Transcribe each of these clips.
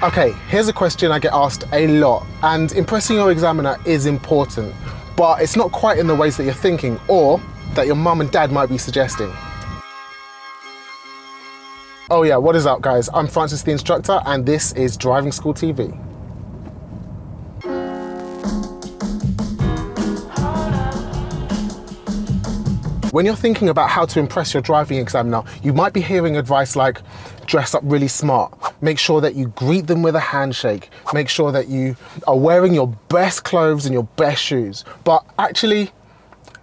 Okay, here's a question I get asked a lot, and impressing your examiner is important, but it's not quite in the ways that you're thinking or that your mum and dad might be suggesting. Oh yeah, what is up guys? I'm Francis the instructor and this is Driving School TV. When you're thinking about how to impress your driving examiner, you might be hearing advice like, dress up really smart, make sure that you greet them with a handshake, make sure that you are wearing your best clothes and your best shoes. But actually,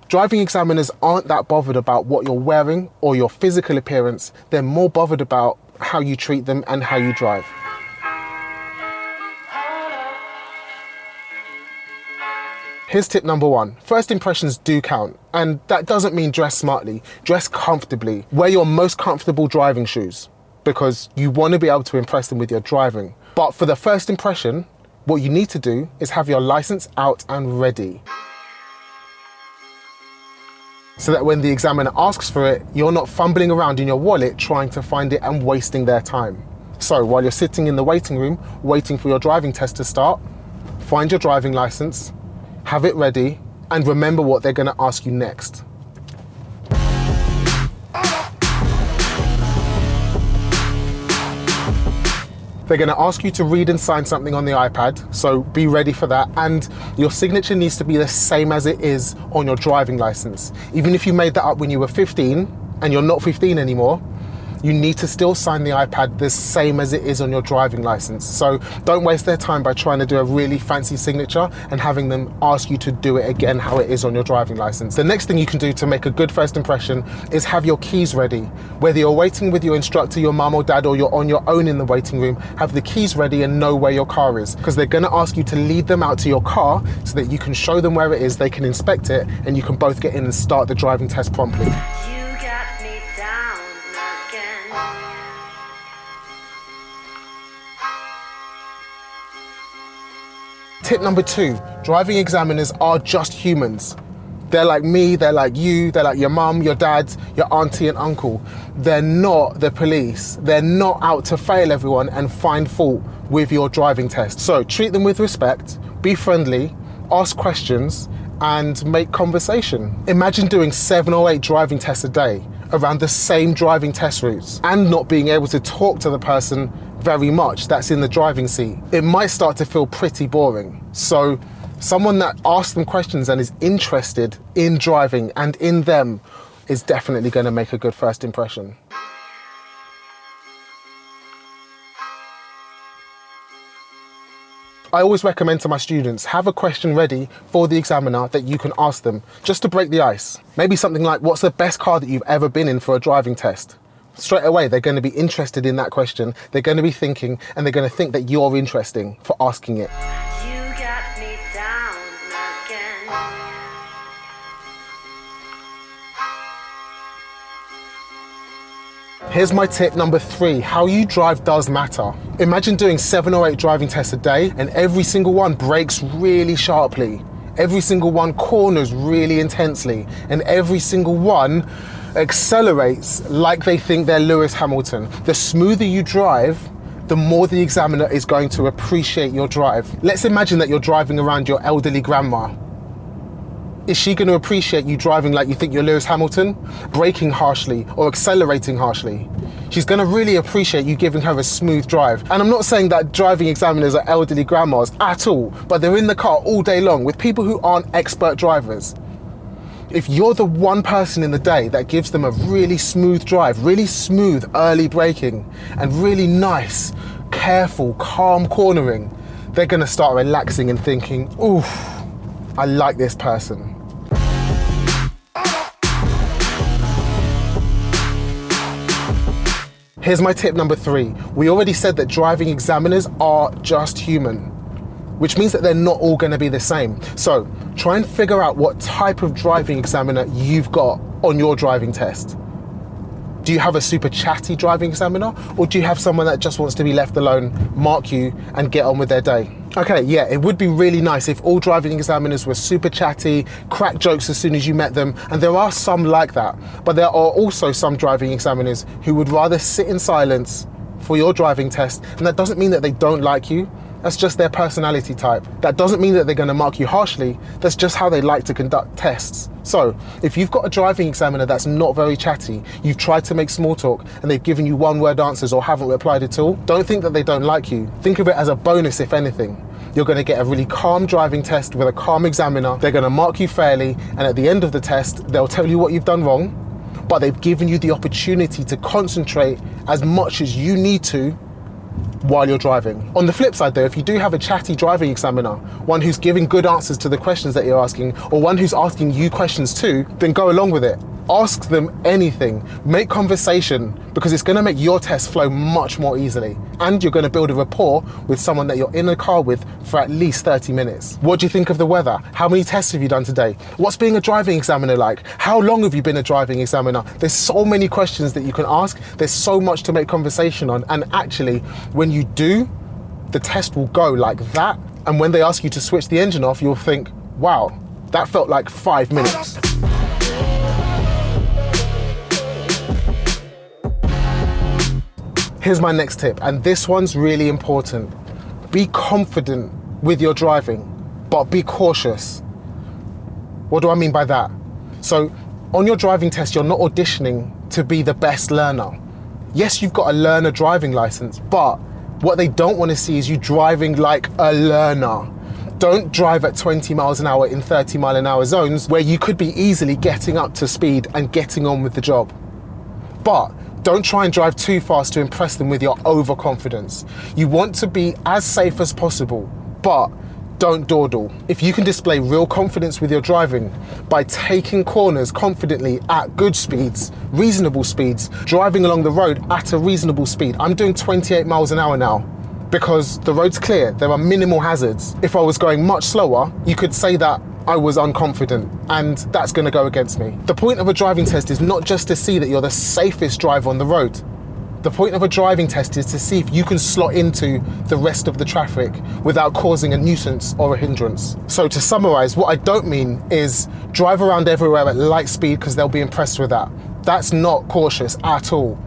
driving examiners aren't that bothered about what you're wearing or your physical appearance. They're more bothered about how you treat them and how you drive. Here's tip number one. First impressions do count, and that doesn't mean dress smartly. Dress comfortably. Wear your most comfortable driving shoes because you want to be able to impress them with your driving. But for the first impression, what you need to do is have your license out and ready, so that when the examiner asks for it, you're not fumbling around in your wallet trying to find it and wasting their time. So while you're sitting in the waiting room, waiting for your driving test to start, find your driving license, have it ready, and remember what they're going to ask you next. They're going to ask you to read and sign something on the iPad, so be ready for that. And your signature needs to be the same as it is on your driving license. Even if you made that up when you were 15 and you're not 15 anymore, you need to still sign the iPad the same as it is on your driving license. So don't waste their time by trying to do a really fancy signature and having them ask you to do it again how it is on your driving license. The next thing you can do to make a good first impression is have your keys ready. Whether you're waiting with your instructor, your mum or dad, or you're on your own in the waiting room, have the keys ready and know where your car is, because they're going to ask you to lead them out to your car so that you can show them where it is, they can inspect it, and you can both get in and start the driving test promptly. Tip number two, driving examiners are just humans. They're like me, they're like you, they're like your mum, your dad, your auntie and uncle. They're not the police. They're not out to fail everyone and find fault with your driving test. So treat them with respect, be friendly, ask questions, and make conversation. Imagine doing 7 or 8 driving tests a day around the same driving test routes and not being able to talk to the person very much that's in the driving seat. It might start to feel pretty boring. So someone that asks them questions and is interested in driving and in them is definitely going to make a good first impression. I always recommend to my students, have a question ready for the examiner that you can ask them, just to break the ice. Maybe something like, what's the best car that you've ever been in for a driving test? Straight away, they're going to be interested in that question, they're going to be thinking, and they're going to think that you're interesting for asking it. You got me down again. Here's my tip number 3, how you drive does matter. Imagine doing 7 or 8 driving tests a day and every single one brakes really sharply. Every single one corners really intensely, and every single one accelerates like they think they're Lewis Hamilton. The smoother you drive, the more the examiner is going to appreciate your drive. Let's imagine that you're driving around your elderly grandma. Is she going to appreciate you driving like you think you're Lewis Hamilton, braking harshly or accelerating harshly? She's going to really appreciate you giving her a smooth drive. And I'm not saying that driving examiners are elderly grandmas at all, but they're in the car all day long with people who aren't expert drivers. If you're the one person in the day that gives them a really smooth drive, really smooth early braking, and really nice, careful, calm cornering, they're going to start relaxing and thinking, oof, I like this person. Here's my tip number 3. We already said that driving examiners are just human, which means that they're not all going to be the same. So try and figure out what type of driving examiner you've got on your driving test. Do you have a super chatty driving examiner, or do you have someone that just wants to be left alone, mark you, and get on with their day? Okay, yeah, it would be really nice if all driving examiners were super chatty, crack jokes as soon as you met them, and there are some like that. But there are also some driving examiners who would rather sit in silence, for your driving test, and that doesn't mean that they don't like you. That's just their personality type. That doesn't mean that they're going to mark you harshly. That's just how they like to conduct tests. So if you've got a driving examiner that's not very chatty, you've tried to make small talk and they've given you one-word answers or haven't replied at all, don't think that they don't like you. Think of it as a bonus, if anything. You're going to get a really calm driving test with a calm examiner. They're going to mark you fairly, and at the end of the test, they'll tell you what you've done wrong, but they've given you the opportunity to concentrate as much as you need to while you're driving. On the flip side though, if you do have a chatty driving examiner, one who's giving good answers to the questions that you're asking, or one who's asking you questions too, then go along with it. Ask them anything, make conversation, because it's going to make your test flow much more easily. And you're going to build a rapport with someone that you're in a car with for at least 30 minutes. What do you think of the weather? How many tests have you done today? What's being a driving examiner like? How long have you been a driving examiner? There's so many questions that you can ask. There's so much to make conversation on. And actually, when you do, the test will go like that. And when they ask you to switch the engine off, you'll think, wow, that felt like 5 minutes. Here's my next tip, and this one's really important. Be confident with your driving, but be cautious. What do I mean by that? So, on your driving test, you're not auditioning to be the best learner. Yes, you've got a learner driving license, but what they don't want to see is you driving like a learner. Don't drive at 20 miles an hour in 30 mile an hour zones where you could be easily getting up to speed and getting on with the job. But don't try and drive too fast to impress them with your overconfidence. You want to be as safe as possible, but don't dawdle. If you can display real confidence with your driving by taking corners confidently at good speeds, reasonable speeds, driving along the road at a reasonable speed. I'm doing 28 miles an hour now because the road's clear, there are minimal hazards. If I was going much slower, you could say that I was unconfident, and that's going to go against me. The point of a driving test is not just to see that you're the safest driver on the road. The point of a driving test is to see if you can slot into the rest of the traffic without causing a nuisance or a hindrance. So to summarize, what I don't mean is drive around everywhere at light speed because they'll be impressed with that. That's not cautious at all.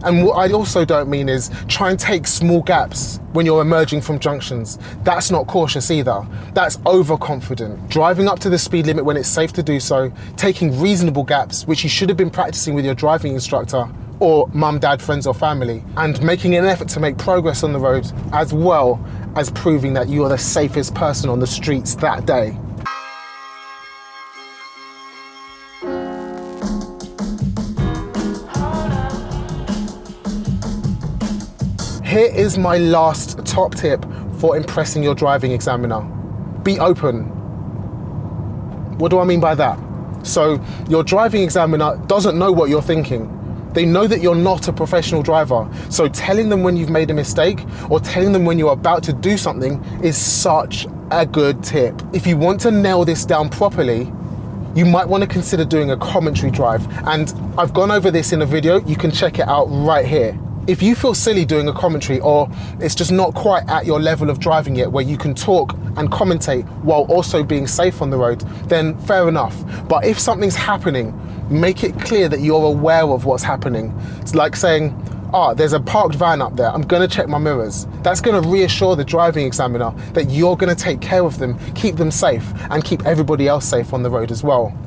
And what I also don't mean is try and take small gaps when you're emerging from junctions. That's not cautious either. That's overconfident. Driving up to the speed limit when it's safe to do so, taking reasonable gaps, which you should have been practicing with your driving instructor or mum, dad, friends or family, and making an effort to make progress on the road, as well as proving that you are the safest person on the streets that day. Here is my last top tip for impressing your driving examiner. Be open. What do I mean by that? So your driving examiner doesn't know what you're thinking. They know that you're not a professional driver. So telling them when you've made a mistake or telling them when you're about to do something is such a good tip. If you want to nail this down properly, you might want to consider doing a commentary drive. And I've gone over this in a video. You can check it out right here. If you feel silly doing a commentary, or it's just not quite at your level of driving yet where you can talk and commentate while also being safe on the road, then fair enough. But if something's happening, make it clear that you're aware of what's happening. It's like saying, there's a parked van up there, I'm gonna check my mirrors. That's gonna reassure the driving examiner that you're gonna take care of them, keep them safe, and keep everybody else safe on the road as well.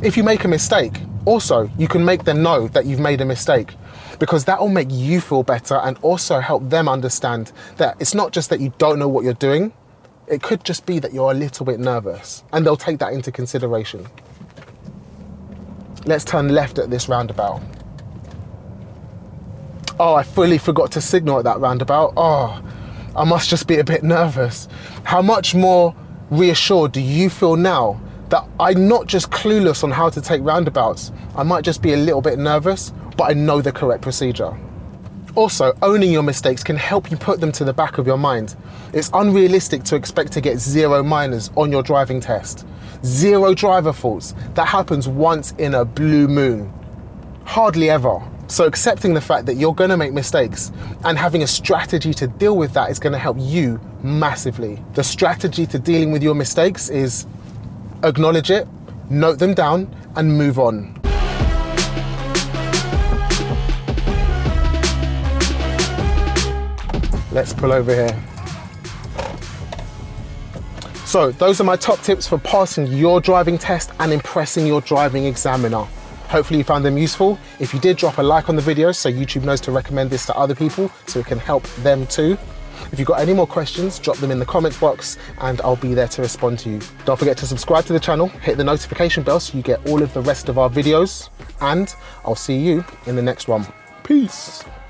If you make a mistake, also, you can make them know that you've made a mistake, because that will make you feel better and also help them understand that it's not just that you don't know what you're doing, it could just be that you're a little bit nervous, and they'll take that into consideration. Let's turn left at this roundabout. I fully forgot to signal at that roundabout. I must just be a bit nervous. How much more reassured do you feel now that I'm not just clueless on how to take roundabouts? I might just be a little bit nervous, but I know the correct procedure. Also, owning your mistakes can help you put them to the back of your mind. It's unrealistic to expect to get 0 minors on your driving test. 0 driver faults. That happens once in a blue moon. Hardly ever. So accepting the fact that you're going to make mistakes and having a strategy to deal with that is going to help you massively. The strategy to dealing with your mistakes is acknowledge it, note them down, and move on. Let's pull over here. So those are my top tips for passing your driving test and impressing your driving examiner. Hopefully you found them useful. If you did, drop a like on the video so YouTube knows to recommend this to other people so it can help them too. If you've got any more questions, drop them in the comments box and I'll be there to respond to you. Don't forget to subscribe to the channel, hit the notification bell so you get all of the rest of our videos, and I'll see you in the next one. Peace.